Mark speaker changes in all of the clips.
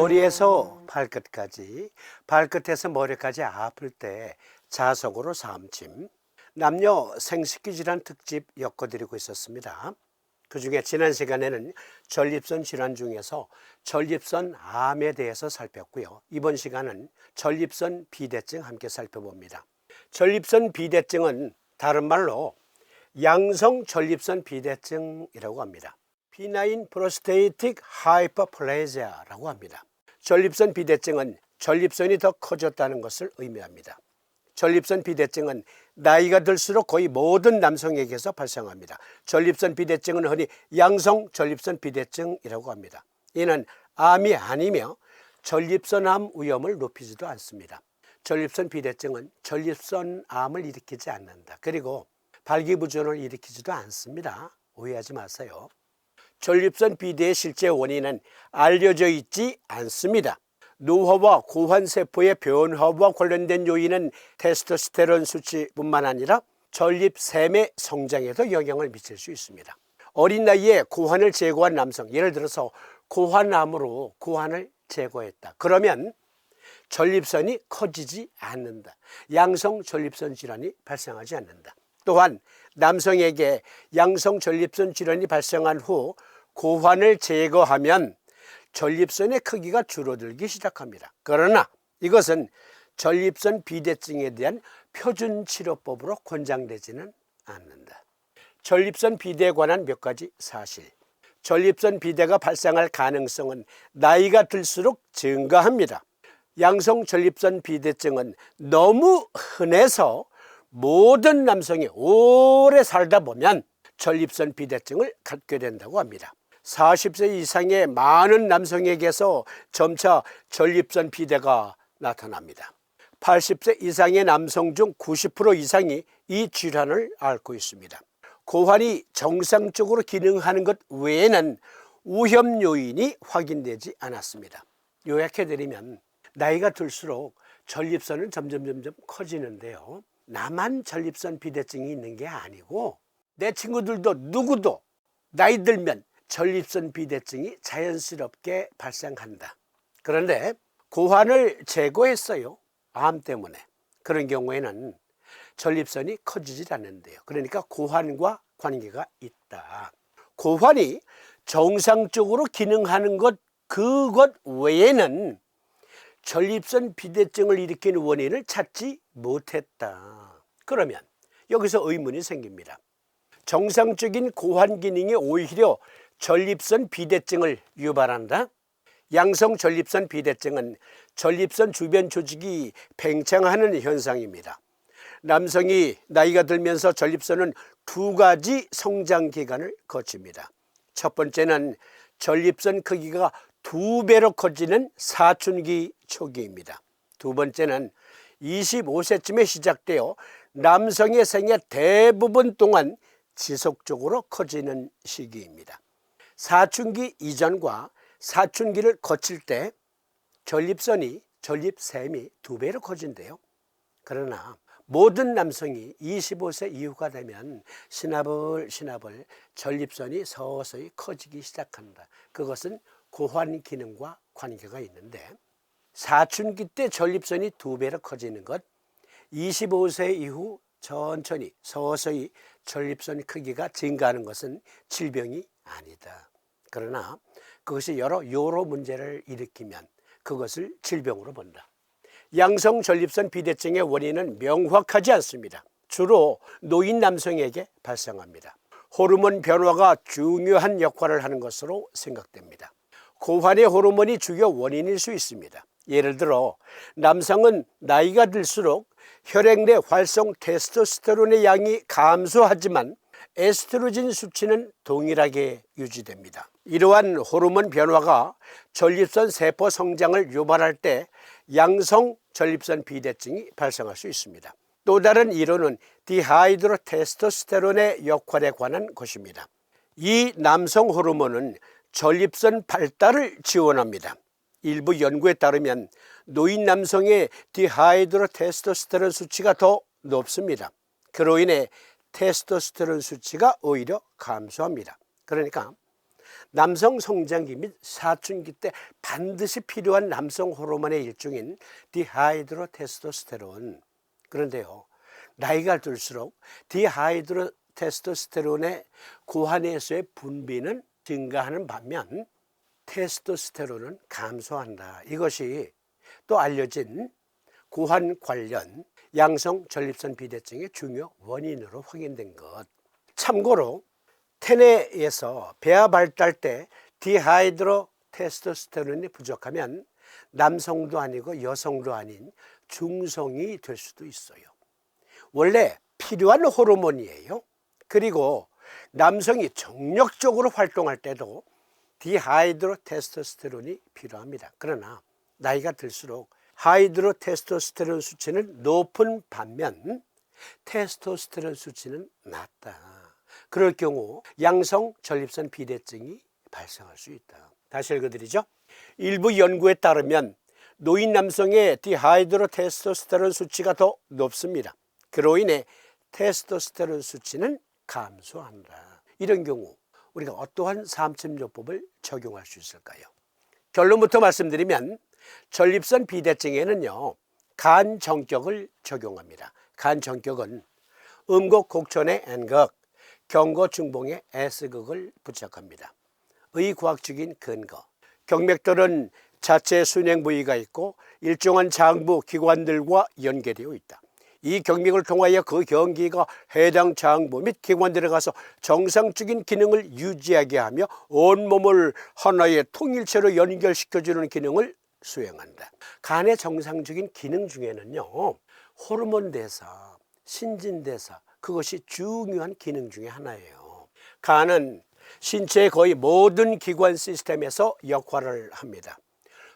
Speaker 1: 머리에서 발끝까지, 발끝에서 머리까지 아플 때 자석으로 삼침, 남녀 생식기 질환 특집 엮어드리고 있었습니다. 그중에 지난 시간에는 전립선 질환 중에서 전립선 암에 대해서 살폈고요. 이번 시간은 전립선 비대증 함께 살펴봅니다. 전립선 비대증은 다른 말로 양성 전립선 비대증이라고 합니다. 비나인 프로스테이틱 하이퍼플레지아라고 합니다. 전립선 비대증은 전립선이 더 커졌다는 것을 의미합니다. 전립선 비대증은 나이가 들수록 거의 모든 남성에게서 발생합니다. 전립선 비대증은 흔히 양성 전립선 비대증이라고 합니다. 이는 암이 아니며 전립선암 위험을 높이지도 않습니다. 전립선 비대증은 전립선암을 일으키지 않는다. 그리고 발기부전을 일으키지도 않습니다. 오해하지 마세요. 전립선 비대의 실제 원인은 알려져 있지 않습니다. 노화와 고환세포의 변화와 관련된 요인은 테스토스테론 수치뿐만 아니라 전립샘의 성장에도 영향을 미칠 수 있습니다. 어린 나이에 고환을 제거한 남성, 예를 들어서 고환암으로 고환을 제거했다. 그러면 전립선이 커지지 않는다. 양성 전립선 질환이 발생하지 않는다. 또한 남성에게 양성 전립선 질환이 발생한 후 고환을 제거하면 전립선의 크기가 줄어들기 시작합니다. 그러나 이것은 전립선 비대증에 대한 표준 치료법으로 권장되지는 않는다. 전립선 비대에 관한 몇 가지 사실. 전립선 비대가 발생할 가능성은 나이가 들수록 증가합니다. 양성 전립선 비대증은 너무 흔해서 모든 남성이 오래 살다 보면 전립선 비대증을 갖게 된다고 합니다. 40세 이상의 많은 남성에게서 점차 전립선 비대가 나타납니다. 80세 이상의 남성 중 90% 이상이 이 질환을 앓고 있습니다. 고환이 정상적으로 기능하는 것 외에는 위험 요인이 확인되지 않았습니다. 요약해드리면 나이가 들수록 전립선은 점점 커지는데요. 나만 전립선 비대증이 있는 게 아니고 내 친구들도 누구도 나이 들면 전립선 비대증이 자연스럽게 발생한다. 그런데 고환을 제거했어요. 암 때문에. 그런 경우에는 전립선이 커지질 않는데요. 그러니까 고환과 관계가 있다. 고환이 정상적으로 기능하는 그것 외에는 전립선 비대증을 일으키는 원인을 찾지 못했다. 그러면 여기서 의문이 생깁니다. 정상적인 고환 기능이 오히려 전립선 비대증을 유발한다? 양성 전립선 비대증은 전립선 주변 조직이 팽창하는 현상입니다. 남성이 나이가 들면서 전립선은 두 가지 성장 기간을 거칩니다. 첫 번째는 전립선 크기가 2배로 커지는 사춘기 초기입니다. 두 번째는 25세쯤에 시작되어 남성의 생애 대부분 동안 지속적으로 커지는 시기입니다. 사춘기 이전과 사춘기를 거칠 때 전립선이, 전립샘이 2배로 커진대요. 그러나 모든 남성이 25세 이후가 되면 시나벌 전립선이 서서히 커지기 시작한다. 그것은 고환 기능과 관계가 있는데 사춘기 때 전립선이 2배로 커지는 것, 25세 이후 천천히 서서히 전립선 크기가 증가하는 것은 질병이 아니다. 그러나 그것이 여러 문제를 일으키면 그것을 질병으로 본다. 양성 전립선 비대증의 원인은 명확하지 않습니다. 주로 노인 남성에게 발생합니다. 호르몬 변화가 중요한 역할을 하는 것으로 생각됩니다. 고환의 호르몬이 주요 원인일 수 있습니다. 예를 들어 남성은 나이가 들수록 혈액 내 활성 테스토스테론의 양이 감소하지만 에스트로겐 수치는 동일하게 유지됩니다. 이러한 호르몬 변화가 전립선 세포 성장을 유발할 때 양성 전립선 비대증이 발생할 수 있습니다. 또 다른 이론은 디하이드로 테스토스테론의 역할에 관한 것입니다. 이 남성 호르몬은 전립선 발달을 지원합니다. 일부 연구에 따르면 노인 남성의 디하이드로 테스토스테론 수치가 더 높습니다. 그로 인해 테스토스테론 수치가 오히려 감소합니다. 그러니까 남성 성장기 및 사춘기 때 반드시 필요한 남성 호르몬의 일종인 디하이드로테스토스테론. 그런데요, 나이가 들수록 디하이드로테스토스테론의 고환에서의 분비는 증가하는 반면 테스토스테론은 감소한다. 이것이 또 알려진 고환 관련 양성 전립선 비대증의 중요 원인으로 확인된 것. 참고로 태내에서 배아 발달 때 디하이드로테스토스테론이 부족하면 남성도 아니고 여성도 아닌 중성이 될 수도 있어요. 원래 필요한 호르몬이에요. 그리고 남성이 정력적으로 활동할 때도 디하이드로테스토스테론이 필요합니다. 그러나 나이가 들수록 하이드로테스토스테론 수치는 높은 반면 테스토스테론 수치는 낮다. 그럴 경우 양성 전립선 비대증이 발생할 수 있다. 다시 읽어드리죠. 일부 연구에 따르면 노인 남성의 디하이드로테스토스테론 수치가 더 높습니다. 그로 인해 테스토스테론 수치는 감소한다. 이런 경우 우리가 어떠한 삼침요법을 적용할 수 있을까요? 결론부터 말씀드리면 전립선 비대증에는요, 간 정격을 적용합니다. 간 정격은 음곡 곡천의 N극, 경거 중봉의 S극을 부착합니다. 의과학적인 근거, 경맥들은 자체 순행 부위가 있고 일정한 장부 기관들과 연계되어 있다. 이 경맥을 통하여 그 경기가 해당 장부 및 기관들에 가서 정상적인 기능을 유지하게 하며 온몸을 하나의 통일체로 연결시켜주는 기능을 수행한다. 간의 정상적인 기능 중에는요, 호르몬 대사, 신진대사, 그것이 중요한 기능 중에 하나예요. 간은 신체의 거의 모든 기관 시스템에서 역할을 합니다.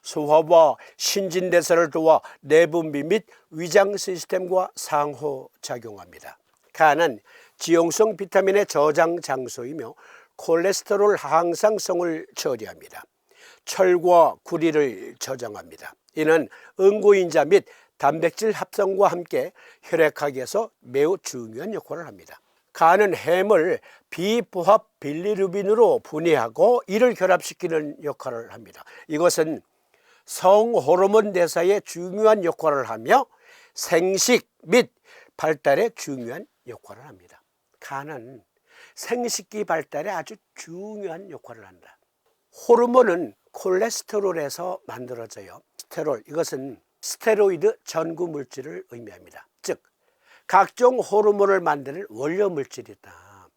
Speaker 1: 소화와 신진대사를 도와 내분비 및 위장 시스템과 상호작용합니다. 간은 지용성 비타민의 저장 장소이며 콜레스테롤 항상성을 처리합니다. 철과 구리를 저장합니다. 이는 응고인자 및 단백질 합성과 함께 혈액학에서 매우 중요한 역할을 합니다. 간은 햄을 비포합 빌리루빈으로 분해하고 이를 결합시키는 역할을 합니다. 이것은 성호르몬 대사에 중요한 역할을 하며 생식 및 발달에 중요한 역할을 합니다. 간은 생식기 발달에 아주 중요한 역할을 한다. 호르몬은 콜레스테롤에서 만들어져요. 스테롤, 이것은 스테로이드 전구 물질을 의미합니다. 즉 각종 호르몬을 만드는 원료 물질이다.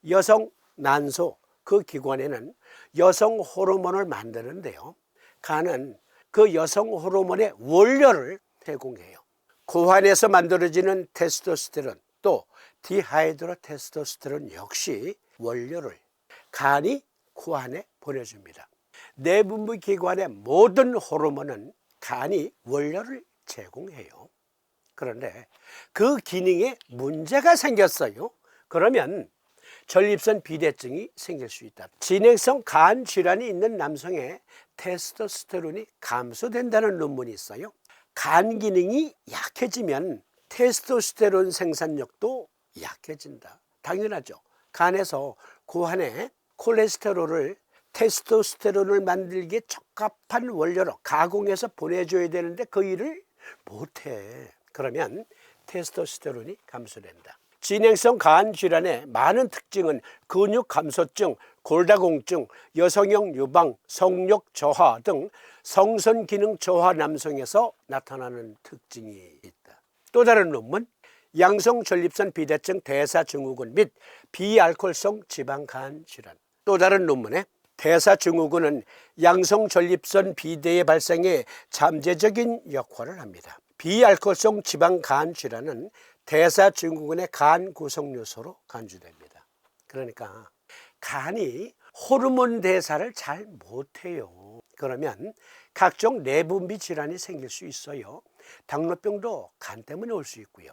Speaker 1: 여성 난소 그 기관에는 여성 호르몬을 만드는데요, 간은 그 여성 호르몬의 원료를 제공해요. 고환에서 만들어지는 테스토스테론 또 디하이드로테스토스테론 역시 원료를 간이 고환에 보내줍니다. 내분비 기관의 모든 호르몬은 간이 원료를 제공해요. 그런데 그 기능에 문제가 생겼어요. 그러면 전립선 비대증이 생길 수 있다. 진행성 간 질환이 있는 남성의 테스토스테론이 감소된다는 논문이 있어요. 간 기능이 약해지면 테스토스테론 생산력도 약해진다. 당연하죠. 간에서 고환에 콜레스테롤을 테스토스테론을 만들기에 적합한 원료로 가공해서 보내줘야 되는데 그 일을 못해. 그러면 테스토스테론이 감소된다. 진행성 간 질환의 많은 특징은 근육 감소증, 골다공증, 여성형 유방, 성욕 저하 등 성선 기능 저하 남성에서 나타나는 특징이 있다. 또 다른 논문, 양성 전립선 비대증 대사 증후군 및 비알코올성 지방 간 질환. 또 다른 논문에 대사 증후군은 양성 전립선 비대의 발생에 잠재적인 역할을 합니다. 비알코올성 지방 간 질환은 대사 증후군의 간 구성 요소로 간주됩니다. 그러니까 간이 호르몬 대사를 잘 못해요. 그러면 각종 내분비 질환이 생길 수 있어요. 당뇨병도 간 때문에 올 수 있고요.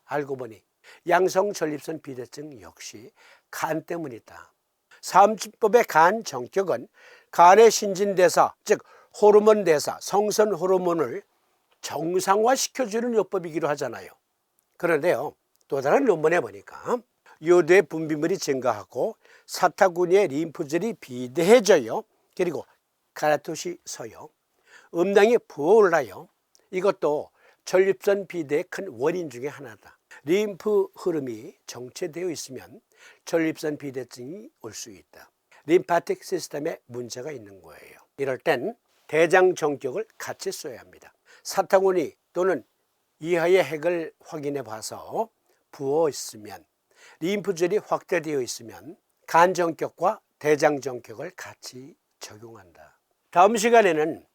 Speaker 1: 알고 보니 양성 전립선 비대증 역시 간 때문이다. 삼침법의 간 정격은 간의 신진대사, 즉 호르몬 대사, 성선 호르몬을 정상화시켜주는 요법이기도 하잖아요. 그런데요, 또 다른 논문에 보니까 요도의 분비물이 증가하고 사타구니의 림프절이 비대해져요. 그리고 가라토시 서요. 음낭이 부어올라요. 이것도 전립선 비대의 큰 원인 중에 하나다. 림프 흐름이 정체되어 있으면 전립선 비대증이 올 수 있다. 림파틱 시스템에 문제가 있는 거예요. 이럴 땐 대장 정격을 같이 써야 합니다. 사타구니 또는 이하의 핵을 확인해 봐서 부어 있으면, 림프절이 확대되어 있으면 간 정격과 대장 정격을 같이 적용한다. 다음 시간에는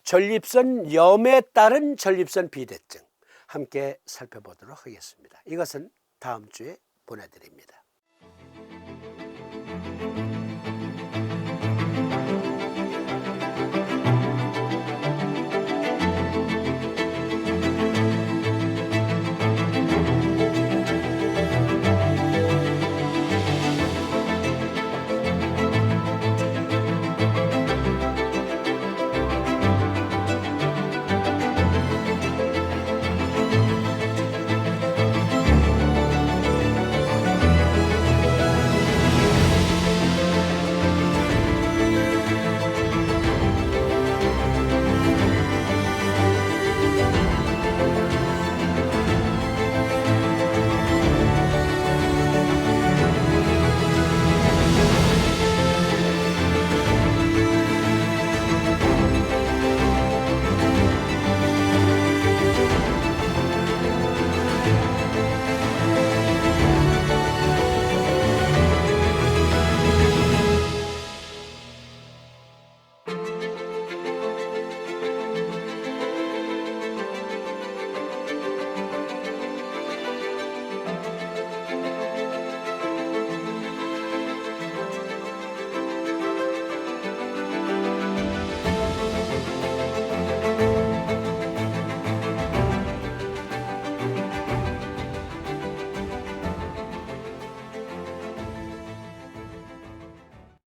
Speaker 1: 전립선염에 따른 전립선 비대증 함께 살펴보도록 하겠습니다. 이것은 다음 주에 보내드립니다.